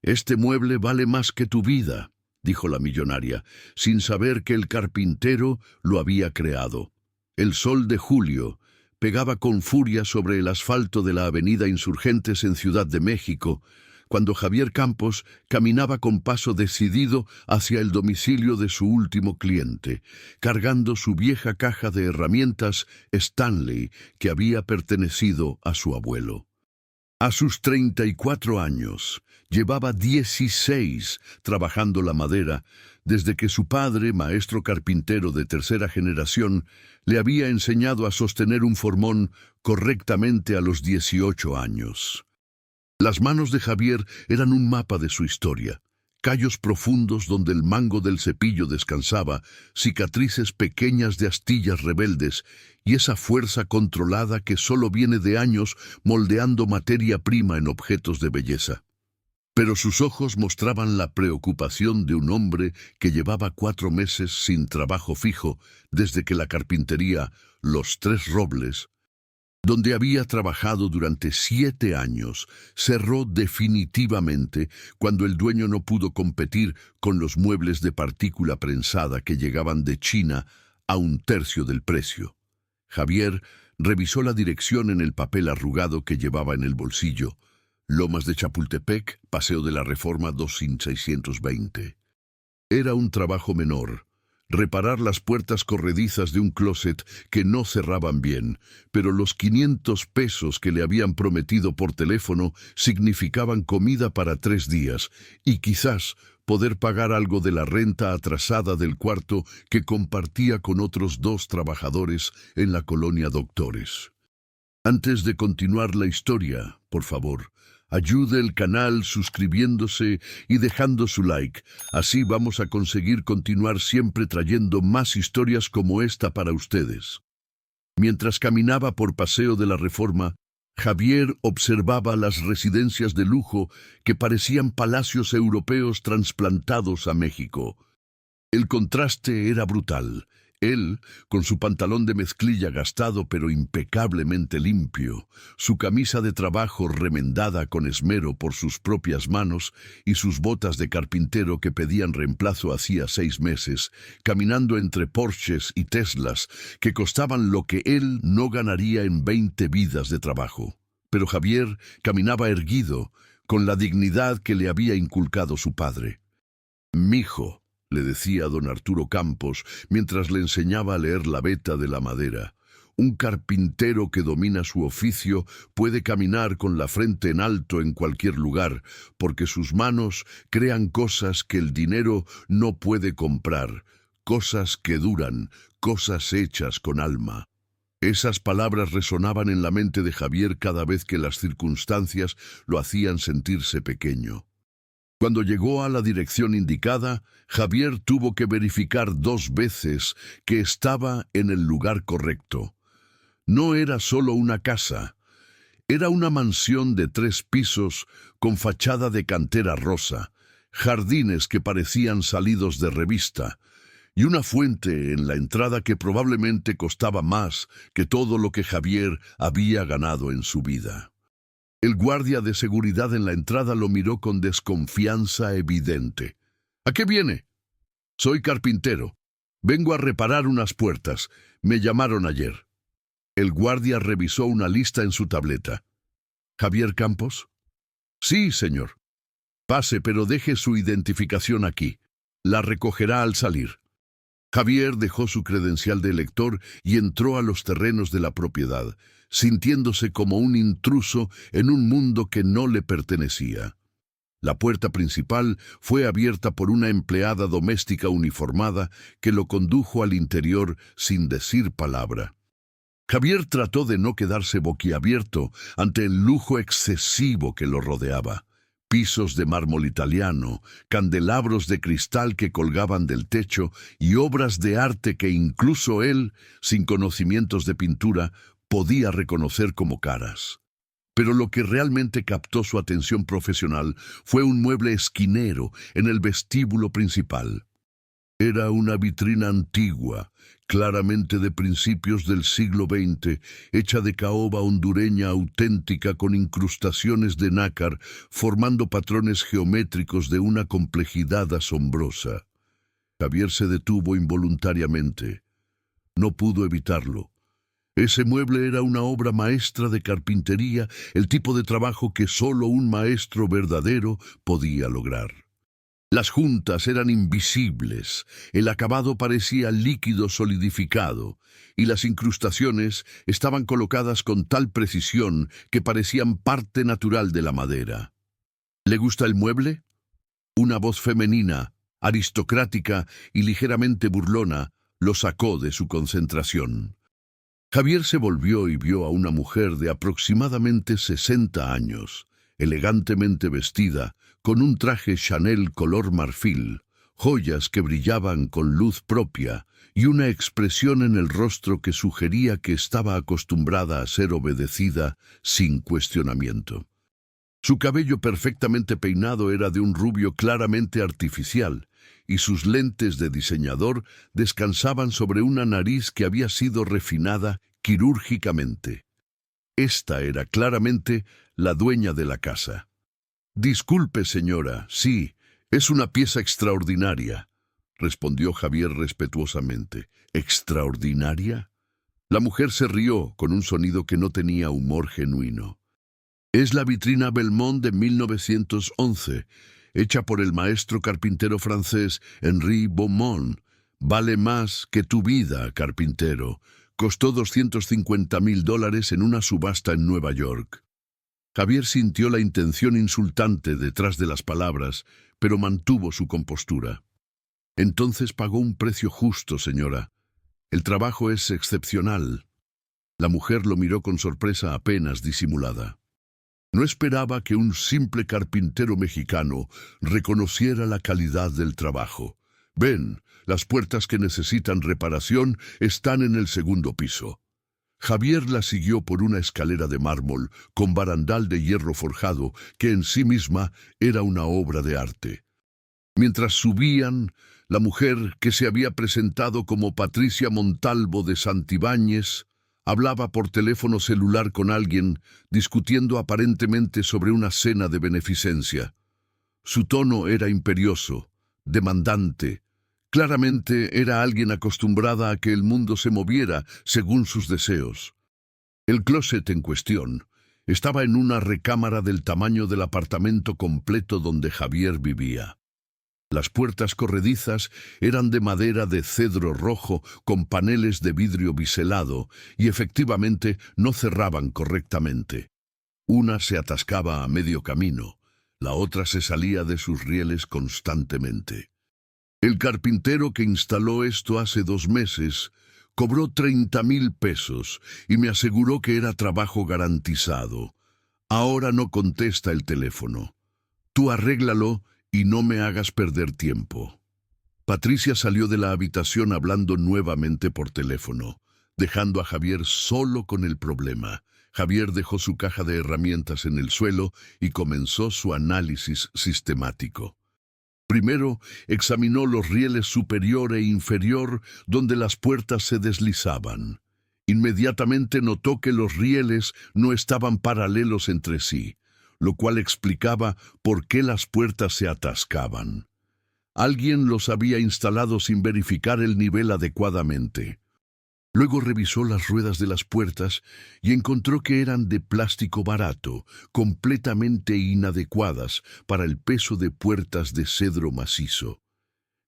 «Este mueble vale más que tu vida», dijo la millonaria, sin saber que el carpintero lo había creado. El sol de julio pegaba con furia sobre el asfalto de la avenida Insurgentes en Ciudad de México, cuando Javier Campos caminaba con paso decidido hacia el domicilio de su último cliente, cargando su vieja caja de herramientas Stanley que había pertenecido a su abuelo. A sus 34 años, llevaba 16 trabajando la madera, desde que su padre, maestro carpintero de tercera generación, le había enseñado a sostener un formón correctamente a los 18 años. Las manos de Javier eran un mapa de su historia. Callos profundos donde el mango del cepillo descansaba, cicatrices pequeñas de astillas rebeldes y esa fuerza controlada que solo viene de años moldeando materia prima en objetos de belleza. Pero sus ojos mostraban la preocupación de un hombre que llevaba 4 meses sin trabajo fijo desde que la carpintería Los Tres Robles, donde había trabajado durante 7 años, cerró definitivamente cuando el dueño no pudo competir con los muebles de partícula prensada que llegaban de China a 1/3 del precio. Javier revisó la dirección en el papel arrugado que llevaba en el bolsillo: Lomas de Chapultepec, Paseo de la Reforma 2620. Era un trabajo menor: reparar las puertas corredizas de un closet que no cerraban bien, pero los 500 pesos que le habían prometido por teléfono significaban comida para 3 días y quizás poder pagar algo de la renta atrasada del cuarto que compartía con otros 2 trabajadores en la colonia Doctores. Antes de continuar la historia, por favor, ayude el canal suscribiéndose y dejando su like. Así vamos a conseguir continuar siempre trayendo más historias como esta para ustedes. Mientras caminaba por Paseo de la Reforma, Javier observaba las residencias de lujo que parecían palacios europeos trasplantados a México. El contraste era brutal. Él, con su pantalón de mezclilla gastado pero impecablemente limpio, su camisa de trabajo remendada con esmero por sus propias manos y sus botas de carpintero que pedían reemplazo hacía 6 meses, caminando entre Porsches y Teslas que costaban lo que él no ganaría en 20 vidas de trabajo. Pero Javier caminaba erguido, con la dignidad que le había inculcado su padre. «Mijo», le decía don Arturo Campos mientras le enseñaba a leer la veta de la madera, «un carpintero que domina su oficio puede caminar con la frente en alto en cualquier lugar, porque sus manos crean cosas que el dinero no puede comprar, cosas que duran, cosas hechas con alma». Esas palabras resonaban en la mente de Javier cada vez que las circunstancias lo hacían sentirse pequeño. Cuando llegó a la dirección indicada, Javier tuvo que verificar 2 veces que estaba en el lugar correcto. No era solo una casa, era una mansión de 3 pisos con fachada de cantera rosa, jardines que parecían salidos de revista, y una fuente en la entrada que probablemente costaba más que todo lo que Javier había ganado en su vida. El guardia de seguridad en la entrada lo miró con desconfianza evidente. «¿A qué viene?» «Soy carpintero. Vengo a reparar unas puertas. Me llamaron ayer». El guardia revisó una lista en su tableta. «¿Javier Campos?» «Sí, señor». «Pase, pero deje su identificación aquí. La recogerá al salir». Javier dejó su credencial de elector y entró a los terrenos de la propiedad, sintiéndose como un intruso en un mundo que no le pertenecía. La puerta principal fue abierta por una empleada doméstica uniformada que lo condujo al interior sin decir palabra. Javier trató de no quedarse boquiabierto ante el lujo excesivo que lo rodeaba. Pisos de mármol italiano, candelabros de cristal que colgaban del techo y obras de arte que incluso él, sin conocimientos de pintura, podía reconocer como caras. Pero lo que realmente captó su atención profesional fue un mueble esquinero en el vestíbulo principal. Era una vitrina antigua, claramente de principios del siglo XX, hecha de caoba hondureña auténtica con incrustaciones de nácar, formando patrones geométricos de una complejidad asombrosa. Javier se detuvo involuntariamente. No pudo evitarlo. Ese mueble era una obra maestra de carpintería, el tipo de trabajo que solo un maestro verdadero podía lograr. Las juntas eran invisibles, el acabado parecía líquido solidificado, y las incrustaciones estaban colocadas con tal precisión que parecían parte natural de la madera. ¿Le gusta el mueble? Una voz femenina, aristocrática y ligeramente burlona, lo sacó de su concentración. Javier se volvió y vio a una mujer de aproximadamente 60 años, elegantemente vestida, con un traje Chanel color marfil, joyas que brillaban con luz propia y una expresión en el rostro que sugería que estaba acostumbrada a ser obedecida sin cuestionamiento. Su cabello perfectamente peinado era de un rubio claramente artificial, y sus lentes de diseñador descansaban sobre una nariz que había sido refinada quirúrgicamente. Esta era claramente la dueña de la casa. «Disculpe, señora, sí, es una pieza extraordinaria», respondió Javier respetuosamente. «¿Extraordinaria?». La mujer se rió con un sonido que no tenía humor genuino. «Es la vitrina Belmont de 1911, hecha por el maestro carpintero francés Henri Beaumont. Vale más que tu vida, carpintero. Costó $250.000 en una subasta en Nueva York». Javier sintió la intención insultante detrás de las palabras, pero mantuvo su compostura. «Entonces pagó un precio justo, señora. El trabajo es excepcional». La mujer lo miró con sorpresa apenas disimulada. No esperaba que un simple carpintero mexicano reconociera la calidad del trabajo. «Ven, las puertas que necesitan reparación están en el segundo piso». Javier la siguió por una escalera de mármol con barandal de hierro forjado que en sí misma era una obra de arte. Mientras subían, la mujer, que se había presentado como Patricia Montalvo de Santibáñez, hablaba por teléfono celular con alguien, discutiendo aparentemente sobre una cena de beneficencia. Su tono era imperioso, demandante. Claramente era alguien acostumbrada a que el mundo se moviera según sus deseos. El closet en cuestión estaba en una recámara del tamaño del apartamento completo donde Javier vivía. Las puertas corredizas eran de madera de cedro rojo con paneles de vidrio biselado y efectivamente no cerraban correctamente. Una se atascaba a medio camino, la otra se salía de sus rieles constantemente. El carpintero que instaló esto hace 2 meses cobró 30,000 pesos y me aseguró que era trabajo garantizado. Ahora no contesta el teléfono. Tú arréglalo y no me hagas perder tiempo. Patricia salió de la habitación hablando nuevamente por teléfono, dejando a Javier solo con el problema. Javier dejó su caja de herramientas en el suelo y comenzó su análisis sistemático. Primero, examinó los rieles superior e inferior donde las puertas se deslizaban. Inmediatamente notó que los rieles no estaban paralelos entre sí, lo cual explicaba por qué las puertas se atascaban. Alguien los había instalado sin verificar el nivel adecuadamente. Luego revisó las ruedas de las puertas y encontró que eran de plástico barato, completamente inadecuadas para el peso de puertas de cedro macizo.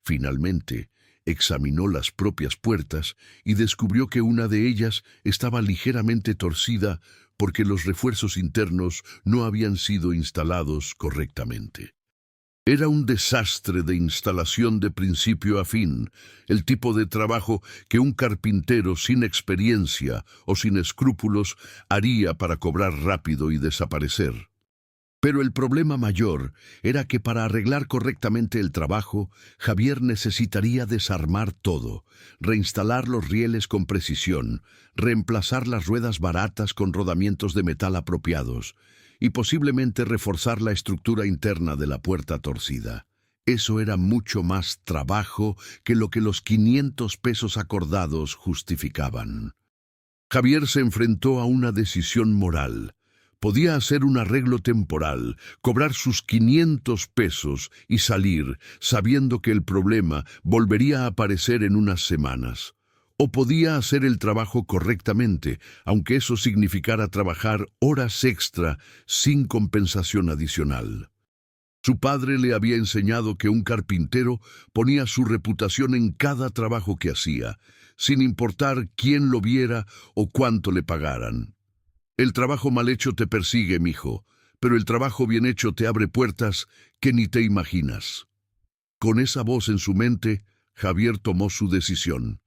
Finalmente, examinó las propias puertas y descubrió que una de ellas estaba ligeramente torcida porque los refuerzos internos no habían sido instalados correctamente. Era un desastre de instalación de principio a fin, el tipo de trabajo que un carpintero sin experiencia o sin escrúpulos haría para cobrar rápido y desaparecer. Pero el problema mayor era que para arreglar correctamente el trabajo, Javier necesitaría desarmar todo, reinstalar los rieles con precisión, reemplazar las ruedas baratas con rodamientos de metal apropiados, y posiblemente reforzar la estructura interna de la puerta torcida. Eso era mucho más trabajo que lo que los 500 pesos acordados justificaban. Javier se enfrentó a una decisión moral. Podía hacer un arreglo temporal, cobrar sus 500 pesos y salir, sabiendo que el problema volvería a aparecer en unas semanas. O podía hacer el trabajo correctamente, aunque eso significara trabajar horas extra sin compensación adicional. Su padre le había enseñado que un carpintero ponía su reputación en cada trabajo que hacía, sin importar quién lo viera o cuánto le pagaran. El trabajo mal hecho te persigue, mijo, pero el trabajo bien hecho te abre puertas que ni te imaginas. Con esa voz en su mente, Javier tomó su decisión.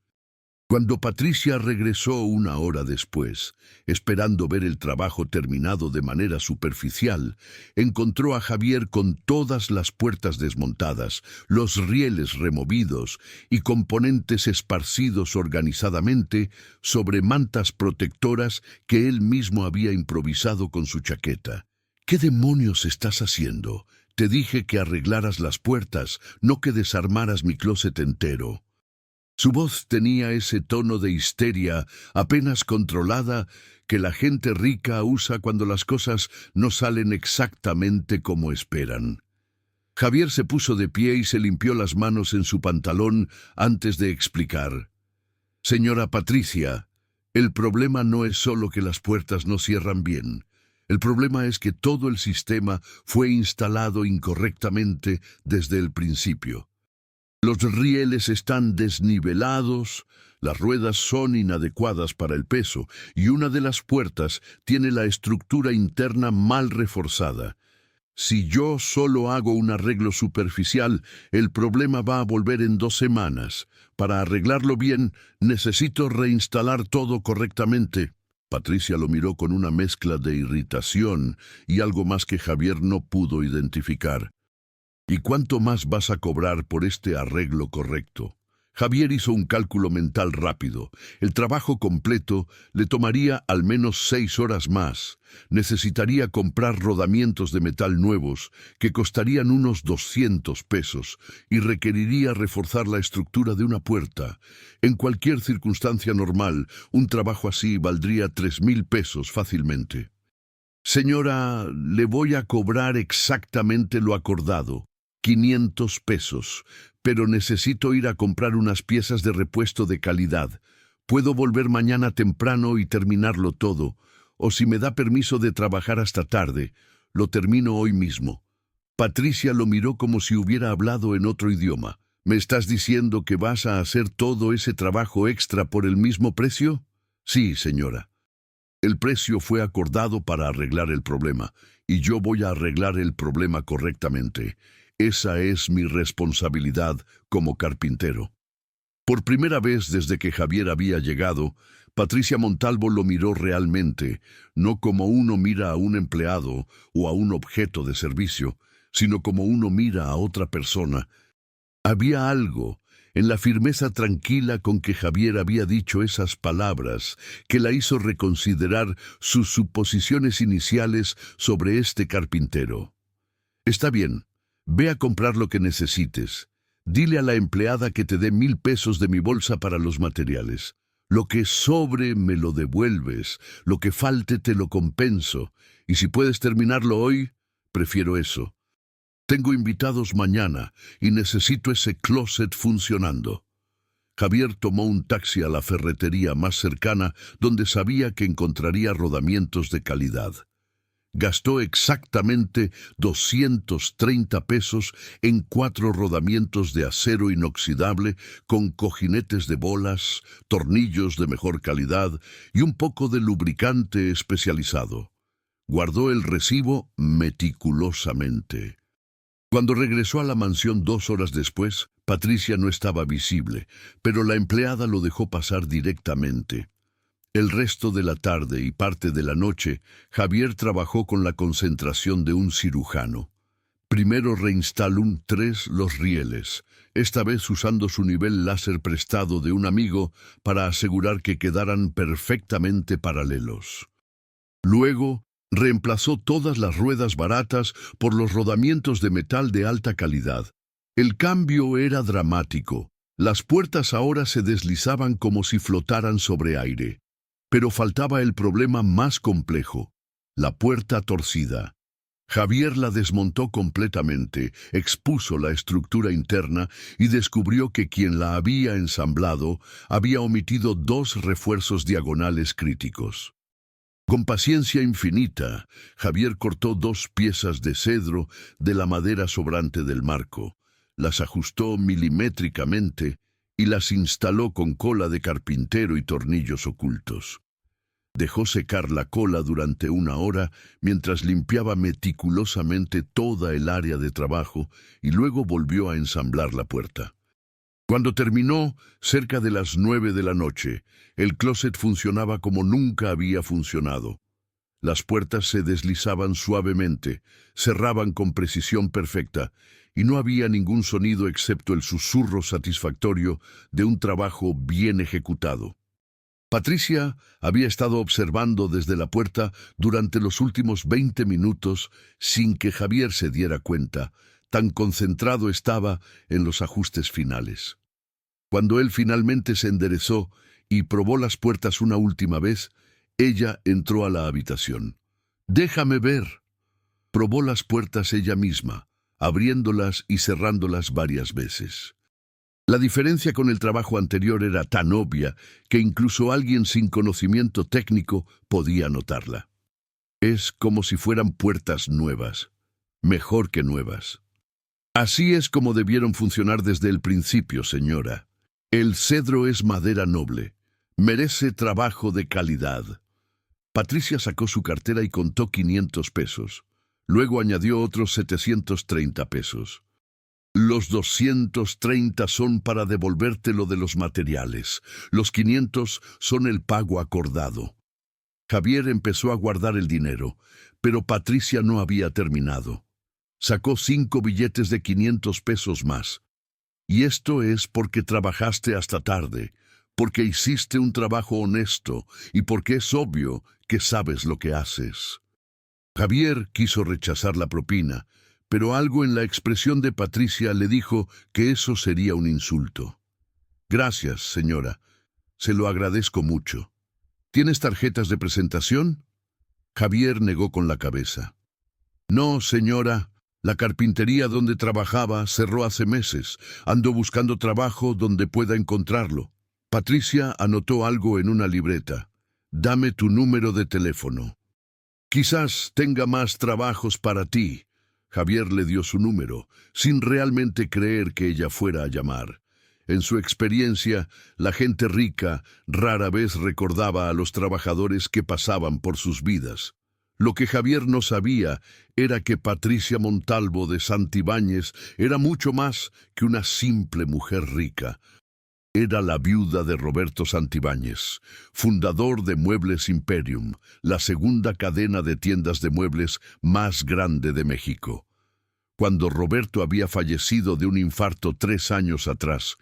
Cuando Patricia regresó una hora después, esperando ver el trabajo terminado de manera superficial, encontró a Javier con todas las puertas desmontadas, los rieles removidos y componentes esparcidos organizadamente sobre mantas protectoras que él mismo había improvisado con su chaqueta. ¿Qué demonios estás haciendo? Te dije que arreglaras las puertas, no que desarmaras mi closet entero. Su voz tenía ese tono de histeria apenas controlada que la gente rica usa cuando las cosas no salen exactamente como esperan. Javier se puso de pie y se limpió las manos en su pantalón antes de explicar. Señora Patricia, el problema no es solo que las puertas no cierran bien. El problema es que todo el sistema fue instalado incorrectamente desde el principio. Los rieles están desnivelados, las ruedas son inadecuadas para el peso y una de las puertas tiene la estructura interna mal reforzada. Si yo solo hago un arreglo superficial, el problema va a volver en 2 semanas. Para arreglarlo bien, necesito reinstalar todo correctamente. Patricia lo miró con una mezcla de irritación y algo más que Javier no pudo identificar. ¿Y cuánto más vas a cobrar por este arreglo correcto? Javier hizo un cálculo mental rápido. El trabajo completo le tomaría al menos 6 horas más. Necesitaría comprar rodamientos de metal nuevos, que costarían unos 200 pesos, y requeriría reforzar la estructura de una puerta. En cualquier circunstancia normal, un trabajo así valdría 3,000 pesos fácilmente. Señora, le voy a cobrar exactamente lo acordado. 500 pesos, pero necesito ir a comprar unas piezas de repuesto de calidad. Puedo volver mañana temprano y terminarlo todo, o si me da permiso de trabajar hasta tarde, lo termino hoy mismo. Patricia lo miró como si hubiera hablado en otro idioma. ¿Me estás diciendo que vas a hacer todo ese trabajo extra por el mismo precio? Sí, señora. El precio fue acordado para arreglar el problema, y yo voy a arreglar el problema correctamente. Esa es mi responsabilidad como carpintero. Por primera vez desde que Javier había llegado, Patricia Montalvo lo miró realmente, no como uno mira a un empleado o a un objeto de servicio, sino como uno mira a otra persona. Había algo en la firmeza tranquila con que Javier había dicho esas palabras que la hizo reconsiderar sus suposiciones iniciales sobre este carpintero. Está bien. Ve a comprar lo que necesites. Dile a la empleada que te dé 1,000 pesos de mi bolsa para los materiales. Lo que sobre me lo devuelves, lo que falte te lo compenso, y si puedes terminarlo hoy, prefiero eso. Tengo invitados mañana y necesito ese closet funcionando. Javier tomó un taxi a la ferretería más cercana donde sabía que encontraría rodamientos de calidad. Gastó exactamente 230 pesos en 4 rodamientos de acero inoxidable con cojinetes de bolas, tornillos de mejor calidad y un poco de lubricante especializado. Guardó el recibo meticulosamente. Cuando regresó a la mansión 2 horas después, Patricia no estaba visible, pero la empleada lo dejó pasar directamente. El resto de la tarde y parte de la noche, Javier trabajó con la concentración de un cirujano. Primero reinstaló los rieles, esta vez usando su nivel láser prestado de un amigo para asegurar que quedaran perfectamente paralelos. Luego, reemplazó todas las ruedas baratas por los rodamientos de metal de alta calidad. El cambio era dramático. Las puertas ahora se deslizaban como si flotaran sobre aire. Pero faltaba el problema más complejo: la puerta torcida. Javier la desmontó completamente, expuso la estructura interna y descubrió que quien la había ensamblado había omitido 2 refuerzos diagonales críticos. Con paciencia infinita, Javier cortó 2 piezas de cedro de la madera sobrante del marco, las ajustó milimétricamente y las instaló con cola de carpintero y tornillos ocultos. Dejó secar la cola durante 1 hora mientras limpiaba meticulosamente toda el área de trabajo y luego volvió a ensamblar la puerta. Cuando terminó, cerca de las 9 de la noche, el closet funcionaba como nunca había funcionado. Las puertas se deslizaban suavemente, cerraban con precisión perfecta, y no había ningún sonido excepto el susurro satisfactorio de un trabajo bien ejecutado. Patricia había estado observando desde la puerta durante los últimos 20 minutos sin que Javier se diera cuenta, tan concentrado estaba en los ajustes finales. Cuando él finalmente se enderezó y probó las puertas una última vez, ella entró a la habitación. «Déjame ver». Probó las puertas ella misma, abriéndolas y cerrándolas varias veces. La diferencia con el trabajo anterior era tan obvia que incluso alguien sin conocimiento técnico podía notarla. Es como si fueran puertas nuevas, mejor que nuevas. Así es como debieron funcionar desde el principio, señora. El cedro es madera noble, merece trabajo de calidad. Patricia sacó su cartera y contó 500 pesos. Luego añadió otros 730 pesos. Los 230 son para devolverte lo de los materiales. Los 500 son el pago acordado. Javier empezó a guardar el dinero, pero Patricia no había terminado. Sacó 5 billetes de 500 pesos más. Y esto es porque trabajaste hasta tarde, porque hiciste un trabajo honesto y porque es obvio que sabes lo que haces. Javier quiso rechazar la propina, pero algo en la expresión de Patricia le dijo que eso sería un insulto. «Gracias, señora. Se lo agradezco mucho. ¿Tienes tarjetas de presentación?» Javier negó con la cabeza. «No, señora. La carpintería donde trabajaba cerró hace meses. Ando buscando trabajo donde pueda encontrarlo». Patricia anotó algo en una libreta. «Dame tu número de teléfono. Quizás tenga más trabajos para ti». Javier le dio su número, sin realmente creer que ella fuera a llamar. En su experiencia, la gente rica rara vez recordaba a los trabajadores que pasaban por sus vidas. Lo que Javier no sabía era que Patricia Montalvo de Santibáñez era mucho más que una simple mujer rica. Era la viuda de Roberto Santibáñez, fundador de Muebles Imperium, la segunda cadena de tiendas de muebles más grande de México. Cuando Roberto había fallecido de un infarto 3 años atrás,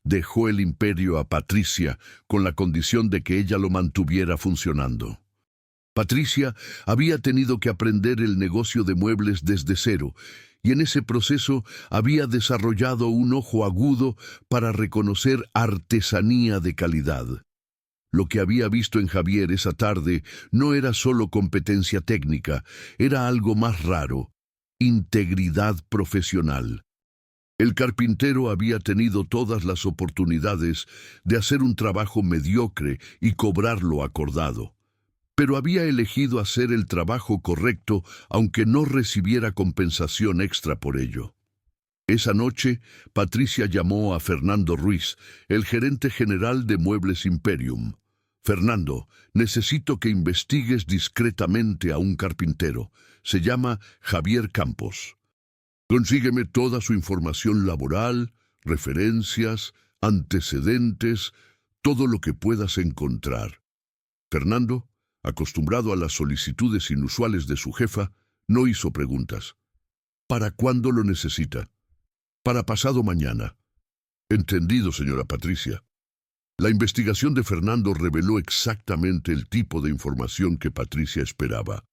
dejó el imperio a Patricia con la condición de que ella lo mantuviera funcionando. Patricia había tenido que aprender el negocio de muebles desde cero, y en ese proceso había desarrollado un ojo agudo para reconocer artesanía de calidad. Lo que había visto en Javier esa tarde no era solo competencia técnica, era algo más raro: integridad profesional. El carpintero había tenido todas las oportunidades de hacer un trabajo mediocre y cobrar lo acordado, pero había elegido hacer el trabajo correcto aunque no recibiera compensación extra por ello. Esa noche, Patricia llamó a Fernando Ruiz, el gerente general de Muebles Imperium. «Fernando, necesito que investigues discretamente a un carpintero. Se llama Javier Campos. Consígueme toda su información laboral, referencias, antecedentes, todo lo que puedas encontrar». Fernando, acostumbrado a las solicitudes inusuales de su jefa, no hizo preguntas. «¿Para cuándo lo necesita?» «Para pasado mañana». «Entendido, señora Patricia». La investigación de Fernando reveló exactamente el tipo de información que Patricia esperaba.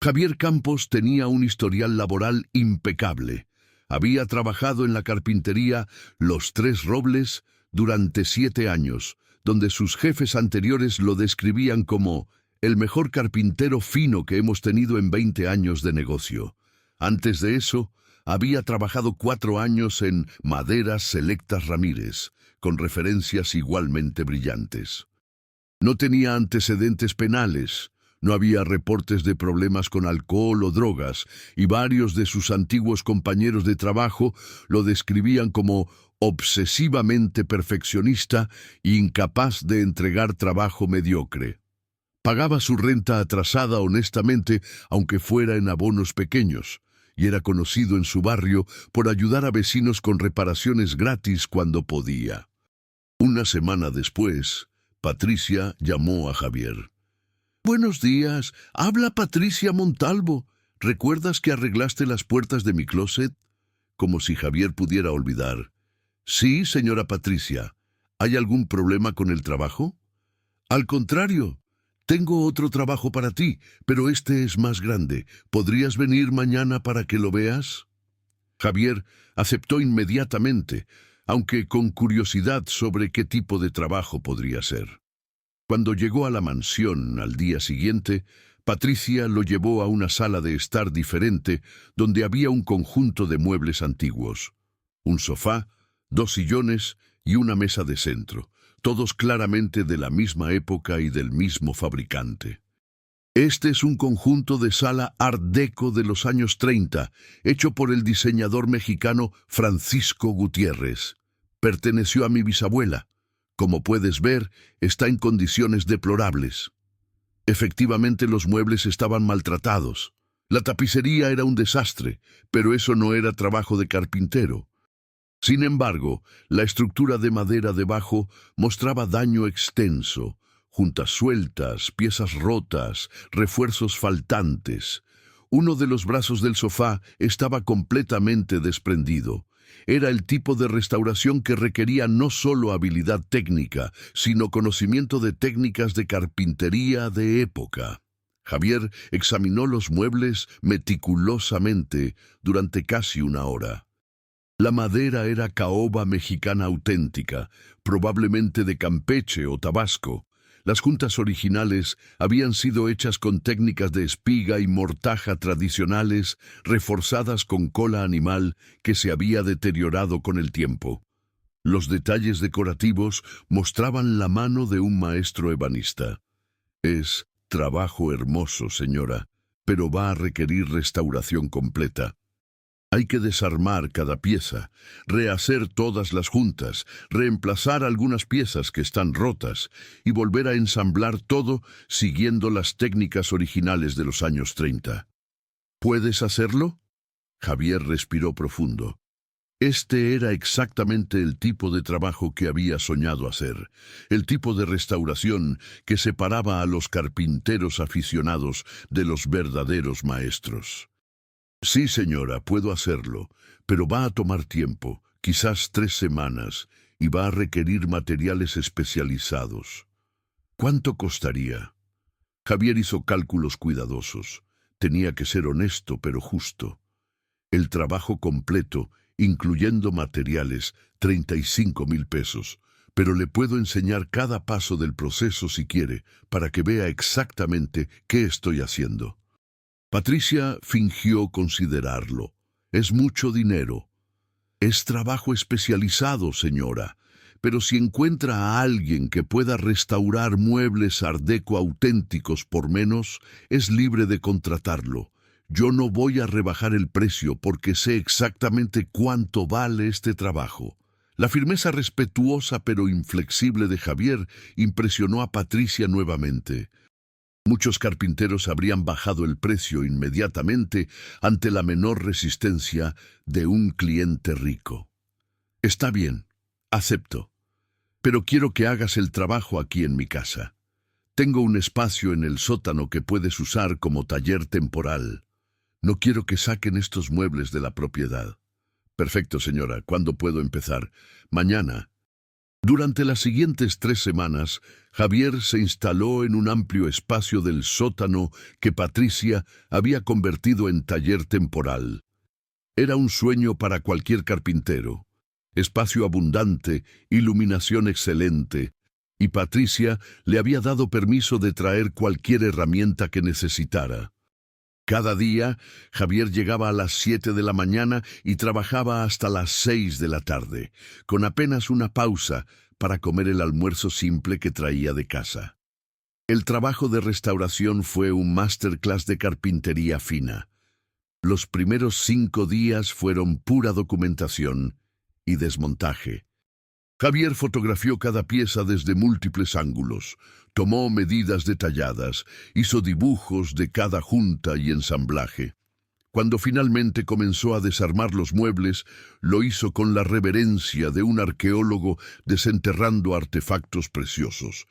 Javier Campos tenía un historial laboral impecable. Había trabajado en la carpintería Los Tres Robles durante 7 años, donde sus jefes anteriores lo describían como el mejor carpintero fino que hemos tenido en 20 años de negocio. Antes de eso, había trabajado 4 años en Maderas Selectas Ramírez, con referencias igualmente brillantes. No tenía antecedentes penales, no había reportes de problemas con alcohol o drogas, y varios de sus antiguos compañeros de trabajo lo describían como obsesivamente perfeccionista e incapaz de entregar trabajo mediocre. Pagaba su renta atrasada honestamente, aunque fuera en abonos pequeños, y era conocido en su barrio por ayudar a vecinos con reparaciones gratis cuando podía. Una semana después, Patricia llamó a Javier. «Buenos días, habla Patricia Montalvo. ¿Recuerdas que arreglaste las puertas de mi closet?» Como si Javier pudiera olvidar. «Sí, señora Patricia. ¿Hay algún problema con el trabajo?» «Al contrario. Tengo otro trabajo para ti, pero este es más grande. ¿Podrías venir mañana para que lo veas?» Javier aceptó inmediatamente, aunque con curiosidad sobre qué tipo de trabajo podría ser. Cuando llegó a la mansión al día siguiente, Patricia lo llevó a una sala de estar diferente donde había un conjunto de muebles antiguos. Un sofá, 2 sillones y una mesa de centro, todos claramente de la misma época y del mismo fabricante. Este es un conjunto de sala Art Deco de los años 30, hecho por el diseñador mexicano Francisco Gutiérrez. Perteneció a mi bisabuela. Como puedes ver, está en condiciones deplorables. Efectivamente, los muebles estaban maltratados. La tapicería era un desastre, pero eso no era trabajo de carpintero. Sin embargo, la estructura de madera debajo mostraba daño extenso, juntas sueltas, piezas rotas, refuerzos faltantes. Uno de los brazos del sofá estaba completamente desprendido. Era el tipo de restauración que requería no solo habilidad técnica, sino conocimiento de técnicas de carpintería de época. Javier examinó los muebles meticulosamente durante casi 1 hora. La madera era caoba mexicana auténtica, probablemente de Campeche o Tabasco. Las juntas originales habían sido hechas con técnicas de espiga y mortaja tradicionales, reforzadas con cola animal que se había deteriorado con el tiempo. Los detalles decorativos mostraban la mano de un maestro ebanista. Es trabajo hermoso, señora, pero va a requerir restauración completa. Hay que desarmar cada pieza, rehacer todas las juntas, reemplazar algunas piezas que están rotas y volver a ensamblar todo siguiendo las técnicas originales de los años 30. ¿Puedes hacerlo? Javier respiró profundo. Este era exactamente el tipo de trabajo que había soñado hacer, el tipo de restauración que separaba a los carpinteros aficionados de los verdaderos maestros. Sí, señora, puedo hacerlo, pero va a tomar tiempo, quizás 3 semanas, y va a requerir materiales especializados. ¿Cuánto costaría? Javier hizo cálculos cuidadosos. Tenía que ser honesto, pero justo. El trabajo completo, incluyendo materiales, 35,000 pesos, pero le puedo enseñar cada paso del proceso si quiere, para que vea exactamente qué estoy haciendo. Patricia fingió considerarlo. Es mucho dinero. Es trabajo especializado, señora, pero si encuentra a alguien que pueda restaurar muebles Art Deco auténticos por menos, es libre de contratarlo. Yo no voy a rebajar el precio porque sé exactamente cuánto vale este trabajo. La firmeza respetuosa pero inflexible de Javier impresionó a Patricia nuevamente. Muchos carpinteros habrían bajado el precio inmediatamente ante la menor resistencia de un cliente rico. Está bien, acepto, pero quiero que hagas el trabajo aquí en mi casa. Tengo un espacio en el sótano que puedes usar como taller temporal. No quiero que saquen estos muebles de la propiedad. Perfecto, señora. ¿Cuándo puedo empezar? Mañana. Durante las siguientes 3 semanas, Javier se instaló en un amplio espacio del sótano que Patricia había convertido en taller temporal. Era un sueño para cualquier carpintero. Espacio abundante, iluminación excelente, y Patricia le había dado permiso de traer cualquier herramienta que necesitara. Cada día, Javier llegaba a las 7 de la mañana y trabajaba hasta las 6 de la tarde, con apenas una pausa para comer el almuerzo simple que traía de casa. El trabajo de restauración fue un masterclass de carpintería fina. Los primeros 5 días fueron pura documentación y desmontaje. Javier fotografió cada pieza desde múltiples ángulos, tomó medidas detalladas, hizo dibujos de cada junta y ensamblaje. Cuando finalmente comenzó a desarmar los muebles, lo hizo con la reverencia de un arqueólogo desenterrando artefactos preciosos.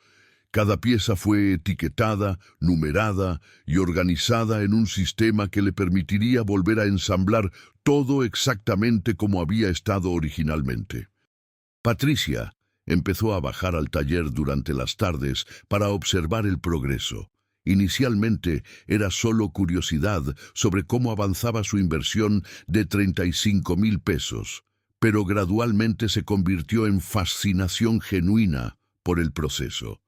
Cada pieza fue etiquetada, numerada y organizada en un sistema que le permitiría volver a ensamblar todo exactamente como había estado originalmente. Patricia empezó a bajar al taller durante las tardes para observar el progreso. Inicialmente era solo curiosidad sobre cómo avanzaba su inversión de 35,000 pesos, pero gradualmente se convirtió en fascinación genuina por el proceso.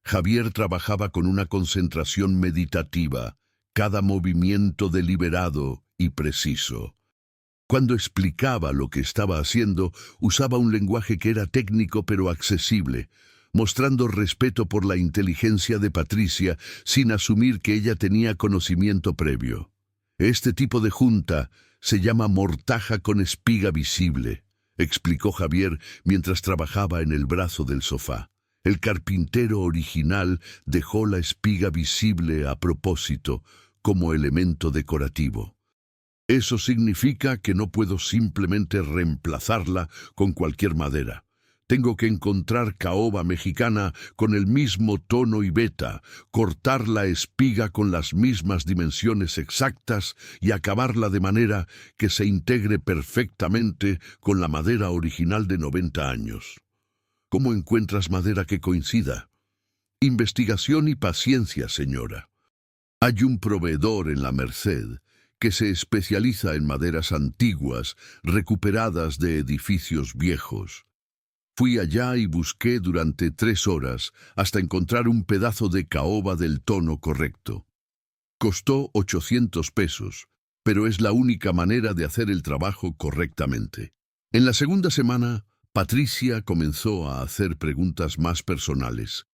Javier trabajaba con una concentración meditativa, cada movimiento deliberado y preciso. Cuando explicaba lo que estaba haciendo, usaba un lenguaje que era técnico pero accesible, mostrando respeto por la inteligencia de Patricia sin asumir que ella tenía conocimiento previo. Este tipo de junta se llama mortaja con espiga visible, explicó Javier mientras trabajaba en el brazo del sofá. El carpintero original dejó la espiga visible a propósito, como elemento decorativo. Eso significa que no puedo simplemente reemplazarla con cualquier madera. Tengo que encontrar caoba mexicana con el mismo tono y veta, cortar la espiga con las mismas dimensiones exactas y acabarla de manera que se integre perfectamente con la madera original de 90 años. ¿Cómo encuentras madera que coincida? Investigación y paciencia, señora. Hay un proveedor en la Merced que se especializa en maderas antiguas, recuperadas de edificios viejos. Fui allá y busqué durante 3 horas hasta encontrar un pedazo de caoba del tono correcto. Costó 800 pesos, pero es la única manera de hacer el trabajo correctamente. En la segunda semana, Patricia comenzó a hacer preguntas más personales.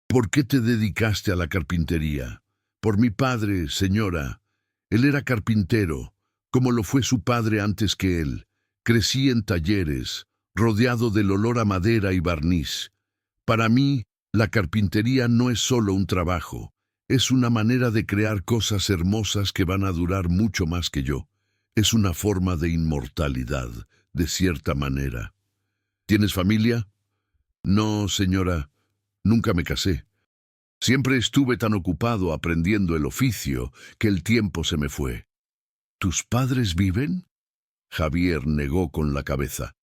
¿Por qué te dedicaste a la carpintería? Por mi padre, señora. Él era carpintero, como lo fue su padre antes que él. Crecí en talleres, rodeado del olor a madera y barniz. Para mí, la carpintería no es solo un trabajo, es una manera de crear cosas hermosas que van a durar mucho más que yo. Es una forma de inmortalidad, de cierta manera. ¿Tienes familia? No, señora, nunca me casé. Siempre estuve tan ocupado aprendiendo el oficio que el tiempo se me fue. ¿Tus padres viven? Javier negó con la cabeza.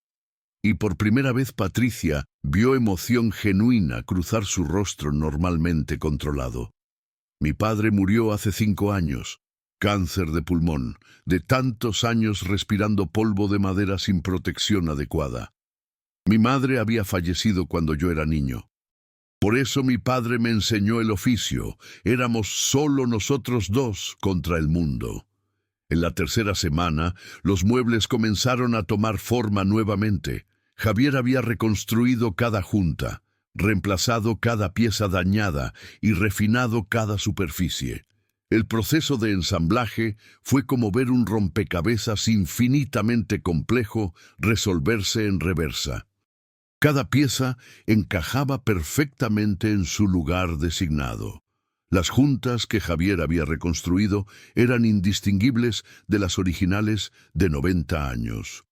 Y por primera vez Patricia vio emoción genuina cruzar su rostro normalmente controlado. Mi padre murió hace 5 años. Cáncer de pulmón, de tantos años respirando polvo de madera sin protección adecuada. Mi madre había fallecido cuando yo era niño. Por eso mi padre me enseñó el oficio. Éramos solo nosotros dos contra el mundo. En la tercera semana, los muebles comenzaron a tomar forma nuevamente. Javier había reconstruido cada junta, reemplazado cada pieza dañada y refinado cada superficie. El proceso de ensamblaje fue como ver un rompecabezas infinitamente complejo resolverse en reversa. Cada pieza encajaba perfectamente en su lugar designado. Las juntas que Javier había reconstruido eran indistinguibles de las originales de 90 años.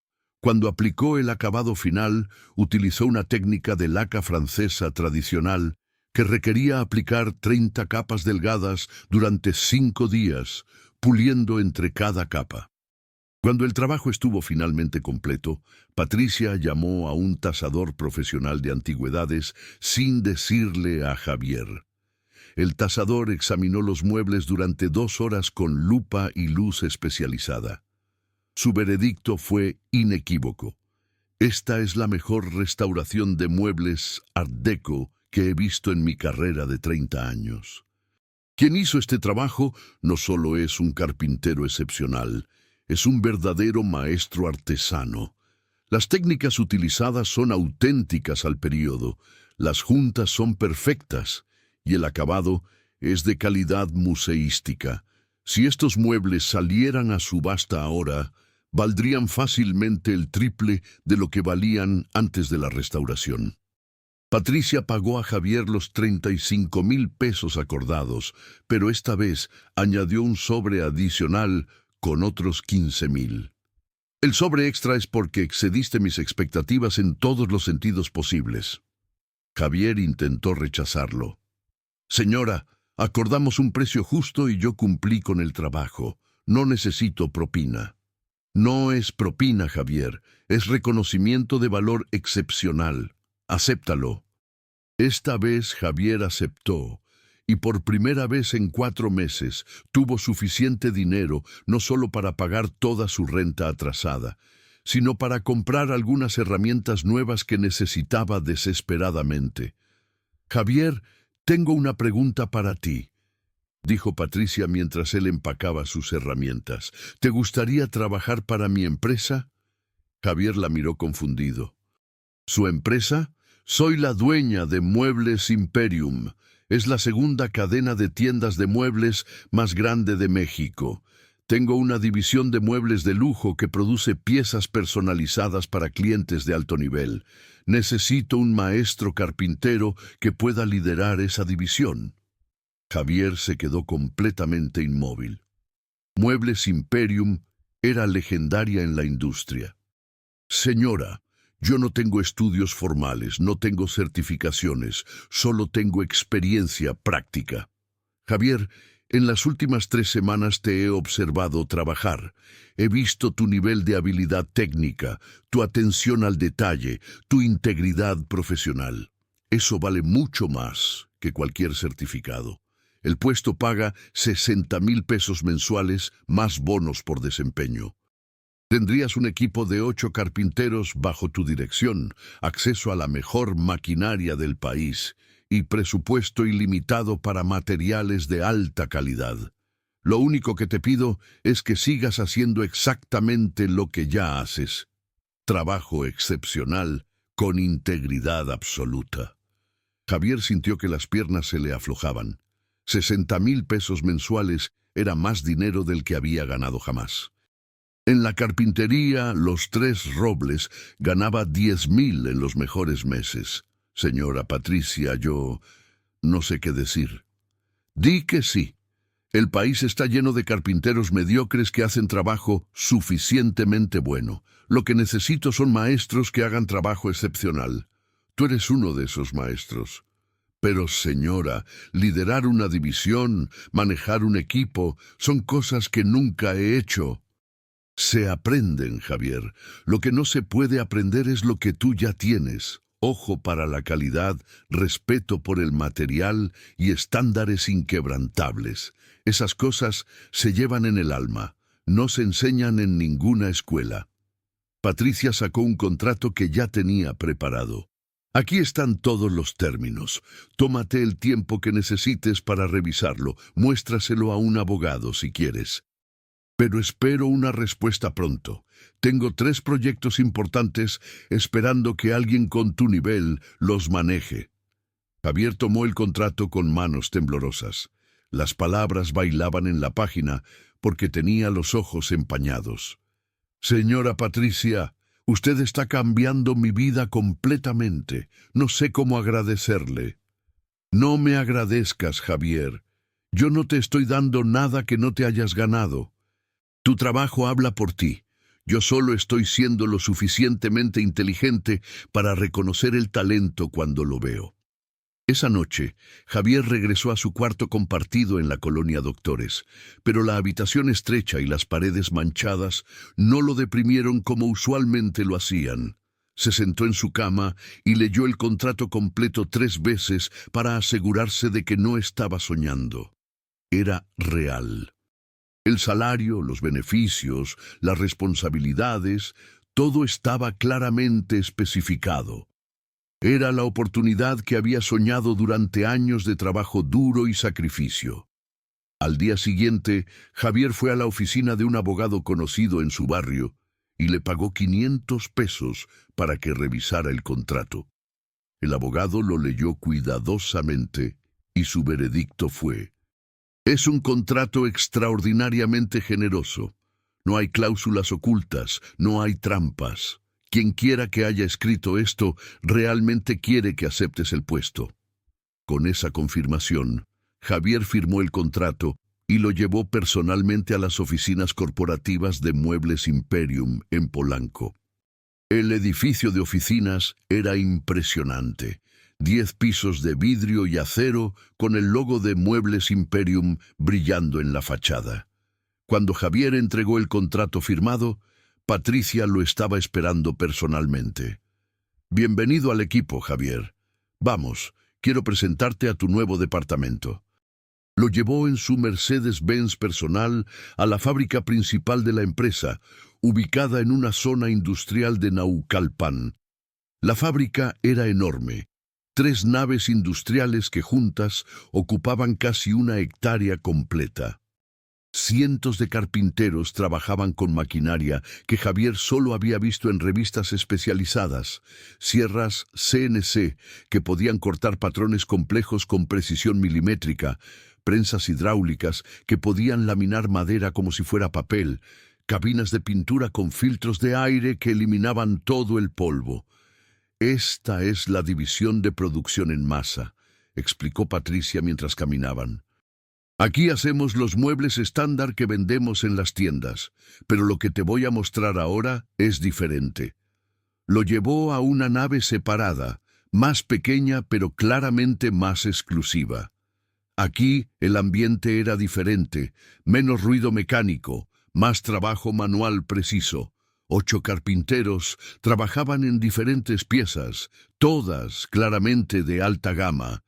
Cuando aplicó el acabado final, utilizó una técnica de laca francesa tradicional que requería aplicar 30 capas delgadas durante 5 días, puliendo entre cada capa. Cuando el trabajo estuvo finalmente completo, Patricia llamó a un tasador profesional de antigüedades sin decirle a Javier. El tasador examinó los muebles durante 2 horas con lupa y luz especializada. Su veredicto fue inequívoco. Esta es la mejor restauración de muebles Art Deco que he visto en mi carrera de 30 años. Quien hizo este trabajo no solo es un carpintero excepcional, es un verdadero maestro artesano. Las técnicas utilizadas son auténticas al período, las juntas son perfectas y el acabado es de calidad museística. Si estos muebles salieran a subasta ahora, valdrían fácilmente el triple de lo que valían antes de la restauración. Patricia pagó a Javier los 35,000 pesos acordados, pero esta vez añadió un sobre adicional con otros 15,000. El sobre extra es porque excediste mis expectativas en todos los sentidos posibles. Javier intentó rechazarlo. Señora, acordamos un precio justo y yo cumplí con el trabajo. No necesito propina. No es propina, Javier, es reconocimiento de valor excepcional. Acéptalo. Esta vez Javier aceptó, y por primera vez en 4 meses tuvo suficiente dinero no solo para pagar toda su renta atrasada, sino para comprar algunas herramientas nuevas que necesitaba desesperadamente. Javier, tengo una pregunta para ti, dijo Patricia mientras él empacaba sus herramientas. ¿Te gustaría trabajar para mi empresa? Javier la miró confundido. ¿Su empresa? Soy la dueña de Muebles Imperium. Es la segunda cadena de tiendas de muebles más grande de México. Tengo una división de muebles de lujo que produce piezas personalizadas para clientes de alto nivel. Necesito un maestro carpintero que pueda liderar esa división. Javier se quedó completamente inmóvil. Muebles Imperium era legendaria en la industria. Señora, yo no tengo estudios formales, no tengo certificaciones, solo tengo experiencia práctica. Javier, en las últimas 3 semanas te he observado trabajar. He visto tu nivel de habilidad técnica, tu atención al detalle, tu integridad profesional. Eso vale mucho más que cualquier certificado. El puesto paga 60,000 pesos mensuales más bonos por desempeño. Tendrías un equipo de 8 carpinteros bajo tu dirección, acceso a la mejor maquinaria del país y presupuesto ilimitado para materiales de alta calidad. Lo único que te pido es que sigas haciendo exactamente lo que ya haces. Trabajo excepcional, con integridad absoluta. Javier sintió que las piernas se le aflojaban. 60,000 pesos mensuales era más dinero del que había ganado jamás. En la carpintería, los 3 Robles ganaba 10,000 en los mejores meses. Señora Patricia, yo no sé qué decir. Di que sí. El país está lleno de carpinteros mediocres que hacen trabajo suficientemente bueno. Lo que necesito son maestros que hagan trabajo excepcional. Tú eres uno de esos maestros. Pero, señora, liderar una división, manejar un equipo, son cosas que nunca he hecho. Se aprenden, Javier. Lo que no se puede aprender es lo que tú ya tienes. Ojo para la calidad, respeto por el material y estándares inquebrantables. Esas cosas se llevan en el alma, no se enseñan en ninguna escuela. Patricia sacó un contrato que ya tenía preparado. Aquí están todos los términos. Tómate el tiempo que necesites para revisarlo. Muéstraselo a un abogado si quieres. Pero espero una respuesta pronto. Tengo 3 proyectos importantes esperando que alguien con tu nivel los maneje. Javier tomó el contrato con manos temblorosas. Las palabras bailaban en la página porque tenía los ojos empañados. Señora Patricia, usted está cambiando mi vida completamente. No sé cómo agradecerle. No me agradezcas, Javier. Yo no te estoy dando nada que no te hayas ganado. Tu trabajo habla por ti. Yo solo estoy siendo lo suficientemente inteligente para reconocer el talento cuando lo veo. Esa noche, Javier regresó a su cuarto compartido en la colonia Doctores, pero la habitación estrecha y las paredes manchadas no lo deprimieron como usualmente lo hacían. Se sentó en su cama y leyó el contrato completo 3 veces para asegurarse de que no estaba soñando. Era real. El salario, los beneficios, las responsabilidades, todo estaba claramente especificado. Era la oportunidad que había soñado durante años de trabajo duro y sacrificio. Al día siguiente, Javier fue a la oficina de un abogado conocido en su barrio y le pagó 500 pesos para que revisara el contrato. El abogado lo leyó cuidadosamente y su veredicto fue: es un contrato extraordinariamente generoso. No hay cláusulas ocultas, no hay trampas. Quien quiera que haya escrito esto realmente quiere que aceptes el puesto. Con esa confirmación, Javier firmó el contrato y lo llevó personalmente a las oficinas corporativas de Muebles Imperium en Polanco. El edificio de oficinas era impresionante. 10 pisos de vidrio y acero con el logo de Muebles Imperium brillando en la fachada. Cuando Javier entregó el contrato firmado, Patricia lo estaba esperando personalmente. Bienvenido al equipo, Javier. Vamos, quiero presentarte a tu nuevo departamento. Lo llevó en su Mercedes-Benz personal a la fábrica principal de la empresa, ubicada en una zona industrial de Naucalpan. La fábrica era enorme. 3 naves industriales que juntas ocupaban casi 1 hectárea completa. Cientos de carpinteros trabajaban con maquinaria que Javier solo había visto en revistas especializadas, sierras CNC que podían cortar patrones complejos con precisión milimétrica, prensas hidráulicas que podían laminar madera como si fuera papel, cabinas de pintura con filtros de aire que eliminaban todo el polvo. Esta es la división de producción en masa, explicó Patricia mientras caminaban. Aquí hacemos los muebles estándar que vendemos en las tiendas, pero lo que te voy a mostrar ahora es diferente. Lo llevó a una nave separada, más pequeña pero claramente más exclusiva. Aquí el ambiente era diferente, menos ruido mecánico, más trabajo manual preciso. 8 carpinteros trabajaban en diferentes piezas, todas claramente de alta gama.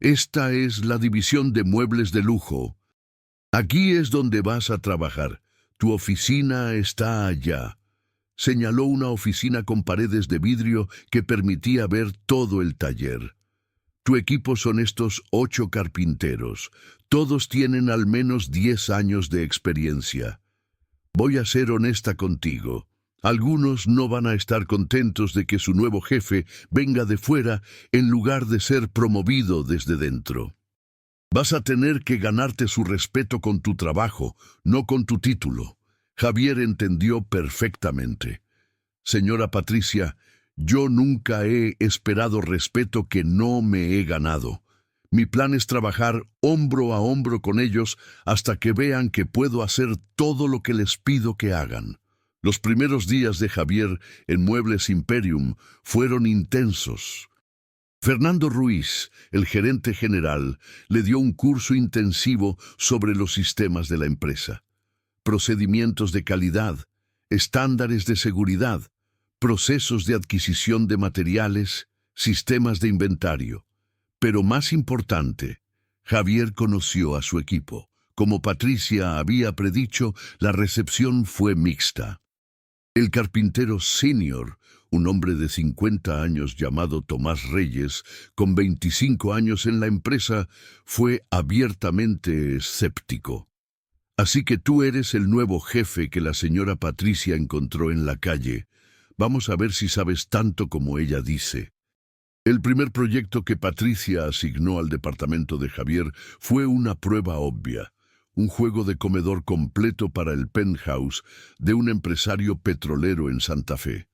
Esta es la división de muebles de lujo. Aquí es donde vas a trabajar. Tu oficina está allá. Señaló una oficina con paredes de vidrio que permitía ver todo el taller. Tu equipo son estos 8 carpinteros. Todos tienen al menos 10 años de experiencia. Voy a ser honesta contigo. Algunos no van a estar contentos de que su nuevo jefe venga de fuera en lugar de ser promovido desde dentro. Vas a tener que ganarte su respeto con tu trabajo, no con tu título. Javier entendió perfectamente. Señora Patricia, yo nunca he esperado respeto que no me he ganado. Mi plan es trabajar hombro a hombro con ellos hasta que vean que puedo hacer todo lo que les pido que hagan. Los primeros días de Javier en Muebles Imperium fueron intensos. Fernando Ruiz, el gerente general, le dio un curso intensivo sobre los sistemas de la empresa. Procedimientos de calidad, estándares de seguridad, procesos de adquisición de materiales, sistemas de inventario. Pero más importante, Javier conoció a su equipo. Como Patricia había predicho, la recepción fue mixta. El carpintero senior, un hombre de 50 años llamado Tomás Reyes, con 25 años en la empresa, fue abiertamente escéptico. Así que tú eres el nuevo jefe que la señora Patricia encontró en la calle. Vamos a ver si sabes tanto como ella dice. El primer proyecto que Patricia asignó al departamento de Javier fue una prueba obvia. Un juego de comedor completo para el penthouse de un empresario petrolero en Santa Fe.